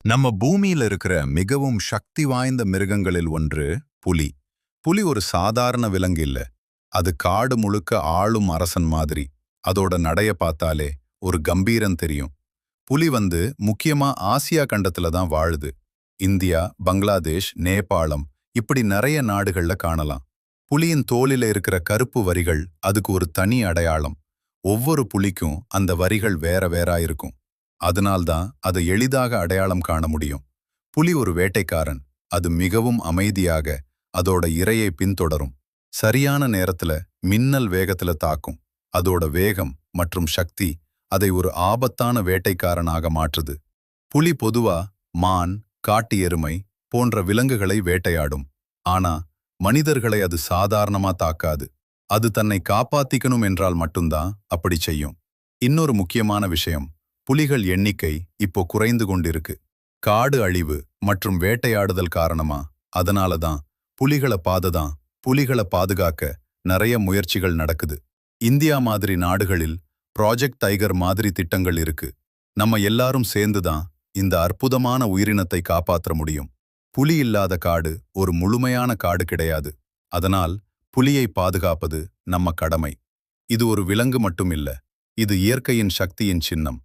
நம்ம பூமியில இருக்கிற மிகவும் சக்தி வாய்ந்த மிருகங்களில் ஒன்று புலி. புலி ஒரு சாதாரண விலங்கு இல்ல. அது காடு முழுக்க ஆளும் அரசன் மாதிரி. அதோட நடைய பார்த்தாலே ஒரு கம்பீரம் தெரியும். புலி முக்கியமா ஆசியா கண்டத்துல தான் வாழுது. இந்தியா, பங்களாதேஷ், நேபாளம் இப்படி நிறைய நாடுகள்ல காணலாம். புலியின் தோலில இருக்கிற கருப்பு வரிகள் அதுக்கு ஒரு தனி அடையாளம். ஒவ்வொரு புலிக்கும் அந்த வரிகள் வேற வேறா இருக்கும். அதனால்தான் அதை எளிதாக அடையாளம் காண முடியும். புலி ஒரு வேட்டைக்காரன். அது மிகவும் அமைதியாக அதோட இரையை பின்தொடரும். சரியான நேரத்துல மின்னல் வேகத்துல தாக்கும். அதோட வேகம் மற்றும் சக்தி அதை ஒரு ஆபத்தான வேட்டைக்காரனாக மாற்றுது. புலி பொதுவா மான், காட்டு எருமை போன்ற விலங்குகளை வேட்டையாடும். ஆனா மனிதர்களை அது சாதாரணமா தாக்காது. அது தன்னை காப்பாத்திக்கணும் என்றால் மட்டும்தான் அப்படி செய்யும். இன்னொரு முக்கியமான விஷயம், புலிகள் எண்ணிக்கை இப்போ குறைந்து கொண்டிருக்கு. காடு அழிவு மற்றும் வேட்டையாடுதல் காரணமா. அதனால தான் புலிகளை பாதுகாக்க நிறைய முயற்சிகள் நடக்குது. இந்தியா மாதிரி நாடுகளில் ப்ராஜெக்ட் டைகர் மாதிரி திட்டங்கள் இருக்கு. நம்ம எல்லாரும் சேர்ந்து தான் இந்த அற்புதமான உயிரினத்தை காப்பாற்ற முடியும். புலி இல்லாத காடு ஒரு முழுமையான காடு கிடையாது. அதனால் புலியை பாதுகாப்பது நம்ம கடமை. இது ஒரு விலங்கு மட்டும் இல்ல, இது இயற்கையின் சக்தியின் சின்னம்.